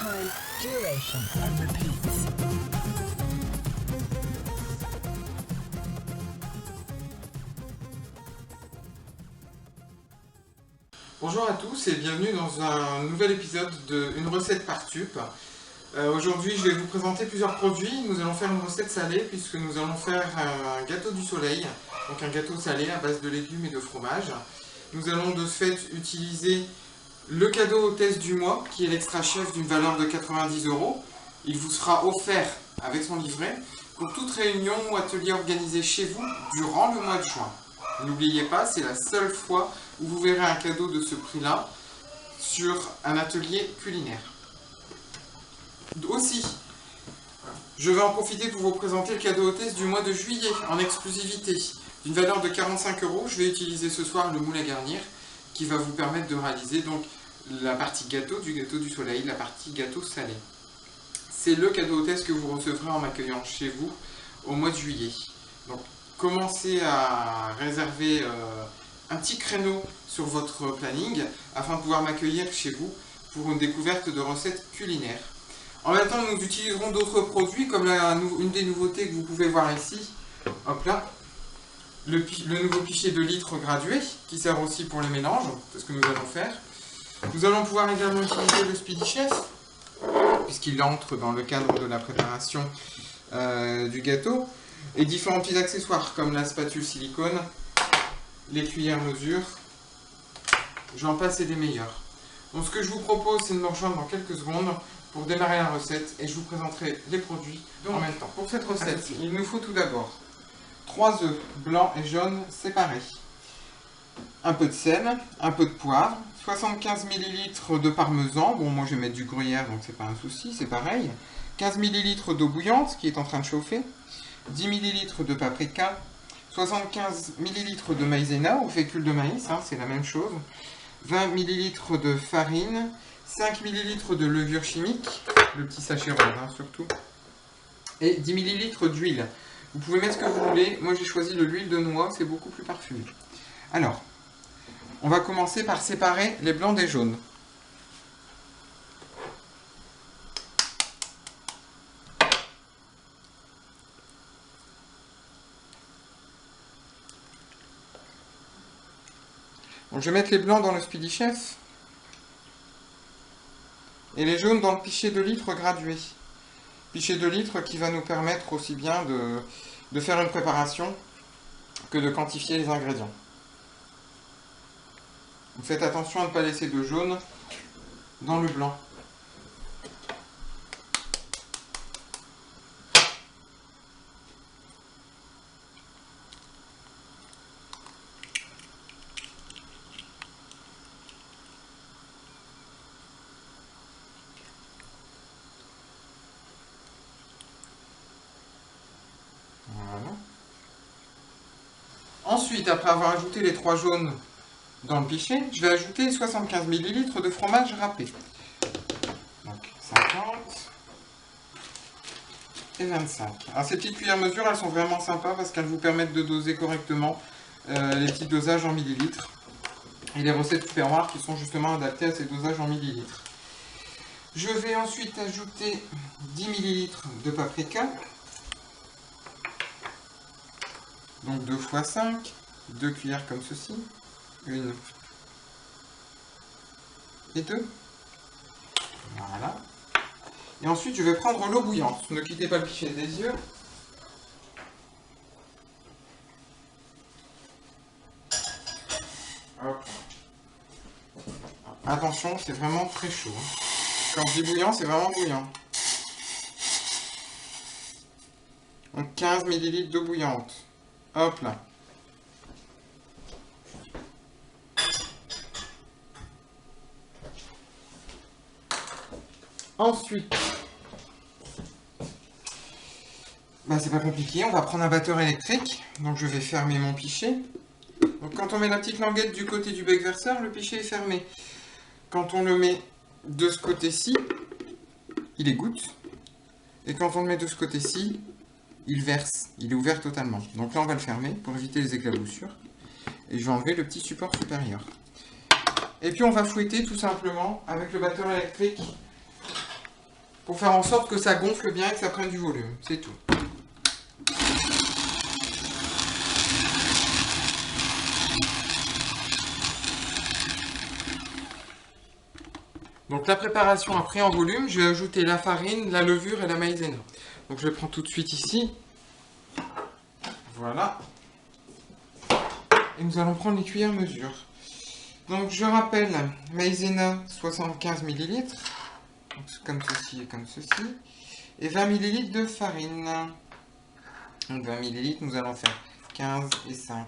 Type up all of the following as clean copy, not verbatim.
time, duration, and repeats. Bonjour à tous et bienvenue dans un nouvel épisode de Une recette par tube. Aujourd'hui je vais vous présenter plusieurs produits. Nous allons faire une recette salée puisque nous allons faire un gâteau du soleil, donc un gâteau salé à base de légumes et de fromage. Nous allons de ce fait utiliser le cadeau hôtesse du mois qui est l'extra chef d'une valeur de 90 €. Il vous sera offert avec son livret pour toute réunion ou atelier organisé chez vous durant le mois de juin. N'oubliez pas, c'est la seule fois où vous verrez un cadeau de ce prix-là sur un atelier culinaire. Aussi, je vais en profiter pour vous présenter le cadeau hôtesse du mois de juillet en exclusivité. D'une valeur de 45 €, je vais utiliser ce soir le moule à garnir qui va vous permettre de réaliser donc la partie gâteau du soleil, la partie gâteau salé. C'est le cadeau hôtesse que vous recevrez en m'accueillant chez vous au mois de juillet. Donc, commencez à réserver un petit créneau sur votre planning afin de pouvoir m'accueillir chez vous pour une découverte de recettes culinaires. En même temps, nous utiliserons d'autres produits comme une des nouveautés que vous pouvez voir ici. Hop là, le nouveau pichet de litre gradué qui sert aussi pour les mélanges, c'est ce que nous allons faire. Nous allons pouvoir également utiliser le Speedy Chef puisqu'il entre dans le cadre de la préparation du gâteau. Et différents petits accessoires comme la spatule silicone, les cuillères mesure, j'en passe et des meilleurs. Donc ce que je vous propose, c'est de me rejoindre dans quelques secondes pour démarrer la recette et je vous présenterai les produits en même temps. Pour cette recette, il nous faut tout d'abord 3 œufs blancs et jaunes séparés, un peu de sel, un peu de poivre, 75 ml de parmesan, bon moi je vais mettre du gruyère donc c'est pas un souci, c'est pareil, 15 ml d'eau bouillante qui est en train de chauffer, 10 ml de paprika, 75 ml de maïzena ou fécule de maïs, hein, c'est la même chose, 20 ml de farine, 5 ml de levure chimique, le petit sachet rose hein, surtout, et 10 ml d'huile. Vous pouvez mettre ce que vous voulez, moi j'ai choisi de l'huile de noix, c'est beaucoup plus parfumé. Alors, on va commencer par séparer les blancs des jaunes. Donc je vais mettre les blancs dans le Speedy Chef et les jaunes dans le pichet de litre gradué. Pichet de litre qui va nous permettre aussi bien de faire une préparation que de quantifier les ingrédients. Vous faites attention à ne pas laisser de jaune dans le blanc. Voilà. Ensuite, après avoir ajouté les 3 jaunes dans le pichet, je vais ajouter 75 ml de fromage râpé. Donc 50 et 25. Alors ces petites cuillères mesure, elles sont vraiment sympas parce qu'elles vous permettent de doser correctement les petits dosages en millilitres. Et les recettes Tupperware qui sont justement adaptées à ces dosages en millilitres. Je vais ensuite ajouter 10 ml de paprika. Donc 2 x 5, 2 cuillères comme ceci, 1 et 2. Voilà. Et ensuite je vais prendre l'eau bouillante. Ne quittez pas le pichet des yeux. Hop. Attention, c'est vraiment très chaud. Quand je dis bouillant, c'est vraiment bouillant. Donc 15 ml d'eau bouillante. Hop là. Ensuite, c'est pas compliqué, on va prendre un batteur électrique. Donc je vais fermer mon pichet. Donc quand on met la petite languette du côté du bec verseur, le pichet est fermé. Quand on le met de ce côté-ci, il égoutte. Et quand on le met de ce côté-ci, il verse, il est ouvert totalement. Donc là on va le fermer pour éviter les éclaboussures. Et je vais enlever le petit support supérieur. Et puis on va fouetter tout simplement avec le batteur électrique pour faire en sorte que ça gonfle bien et que ça prenne du volume. C'est tout. Donc la préparation a pris en volume, je vais ajouter la farine, la levure et la maïzena. Donc je le prends tout de suite ici. Voilà. Et nous allons prendre les cuillères mesure. Donc je rappelle, maïzena 75 ml, comme ceci et comme ceci, et 20 ml de farine. Donc 20 ml, nous allons faire 15 et 5.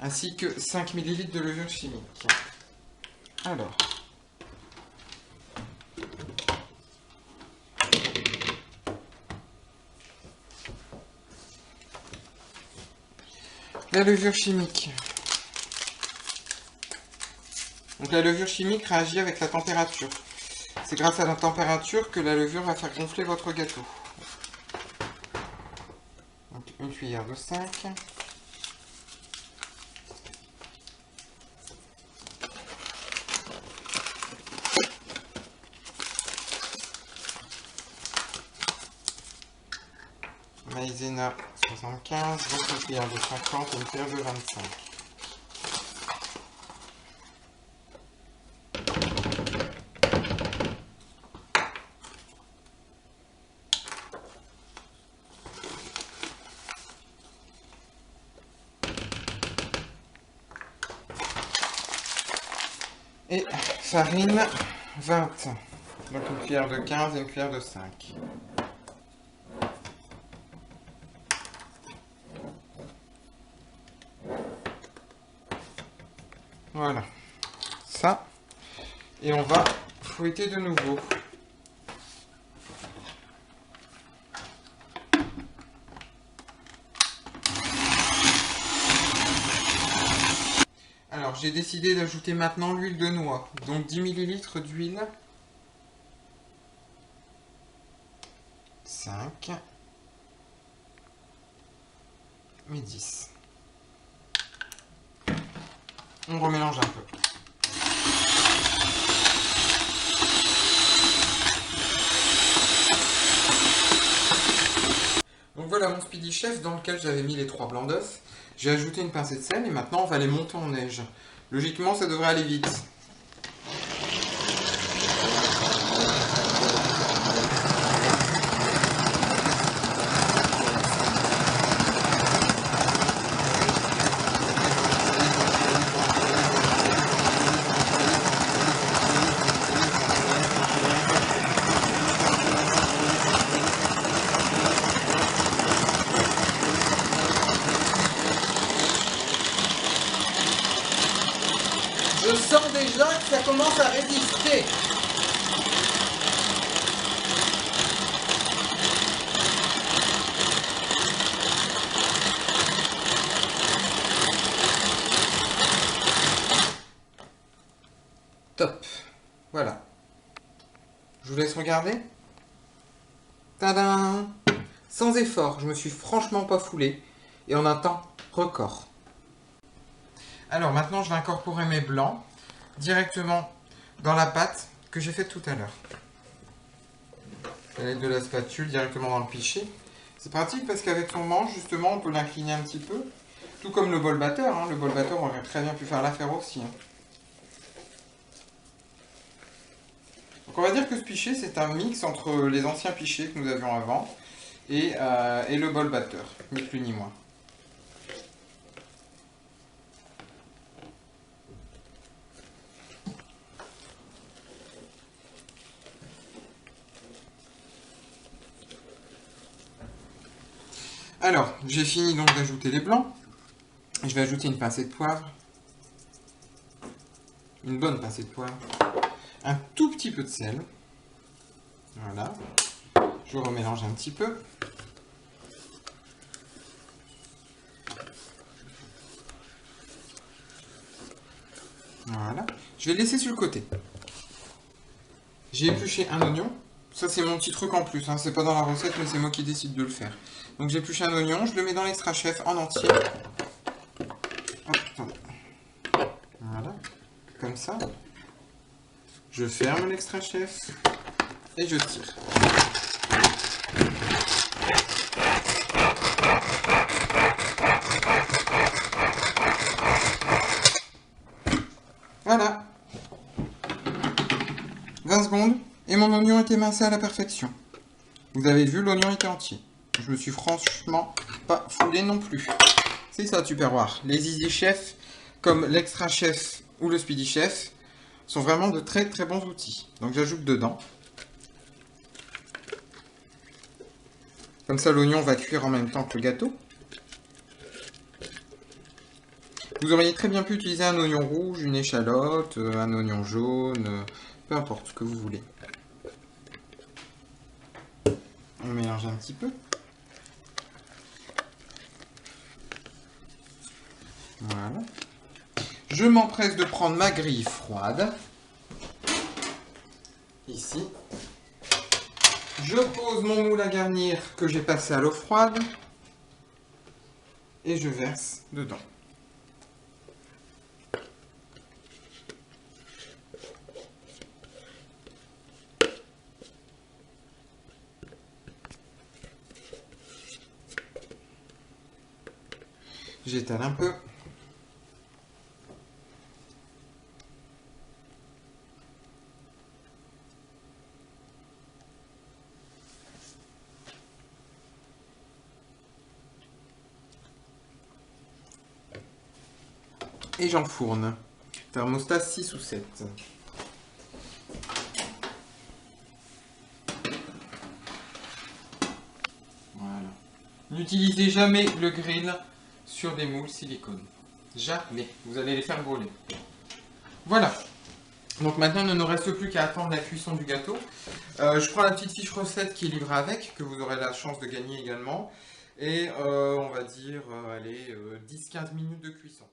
Ainsi que 5 ml de levure chimique. Alors. La levure chimique. Donc la levure chimique réagit avec la température. C'est grâce à la température que la levure va faire gonfler votre gâteau. Donc une cuillère de 5. Maïzena 75, donc une cuillère de 50 et une cuillère de 25. Et farine 20, donc une cuillère de 15 et une cuillère de 5. Voilà, ça, et on va fouetter de nouveau. Alors, j'ai décidé d'ajouter maintenant l'huile de noix, donc 10 ml d'huile, 5, et 10. On remélange un peu. Donc voilà mon Speedy Chef dans lequel j'avais mis les 3 blancs d'œufs. J'ai ajouté une pincée de sel et maintenant on va les monter en neige. Logiquement ça devrait aller vite. Je sens déjà que ça commence à résister. Top. Voilà. Je vous laisse regarder. Tadam! Sans effort, je me suis franchement pas foulé. Et en un temps record. Alors maintenant, je vais incorporer mes blancs directement dans la pâte que j'ai faite tout à l'heure. À l'aide de la spatule, directement dans le pichet. C'est pratique parce qu'avec son manche, justement, on peut l'incliner un petit peu. Tout comme le bol batteur. Hein. Le bol batteur, on aurait très bien pu faire l'affaire aussi. Hein. Donc on va dire que ce pichet, c'est un mix entre les anciens pichets que nous avions avant et le bol batteur, ni plus ni moins. Alors, j'ai fini donc d'ajouter les blancs. Je vais ajouter une pincée de poivre. Une bonne pincée de poivre. Un tout petit peu de sel. Voilà. Je remélange un petit peu. Voilà. Je vais le laisser sur le côté. J'ai épluché un oignon. Ça, c'est mon petit truc en plus. Hein. C'est pas dans la recette, mais c'est moi qui décide de le faire. Donc, j'ai épluché un oignon. Je le mets dans l'extra chef en entier. Hop, attendez. Voilà. Comme ça. Je ferme l'extra chef. et je tire. Voilà. 20 secondes et mon oignon était mincé à la perfection. Vous avez vu, l'oignon était entier. Je me suis franchement pas foulé non plus. C'est ça, Tupperware. Les Easy Chef, comme l'Extra Chef ou le Speedy Chef, sont vraiment de très très bons outils. Donc j'ajoute dedans. Comme ça, l'oignon va cuire en même temps que le gâteau. Vous auriez très bien pu utiliser un oignon rouge, une échalote, un oignon jaune, peu importe ce que vous voulez. On mélange un petit peu. Voilà. Je m'empresse de prendre ma grille froide. Ici. Je pose mon moule à garnir que j'ai passé à l'eau froide. Et je verse dedans. J'étale un peu. Et j'enfourne. Thermostat 6 ou 7. Voilà. N'utilisez jamais le grill sur des moules silicone. Jamais. Vous allez les faire brûler. Voilà. Donc maintenant, il ne nous reste plus qu'à attendre la cuisson du gâteau. Je prends la petite fiche recette qui est livrée avec, que vous aurez la chance de gagner également. Et on va dire, allez, 10-15 minutes de cuisson.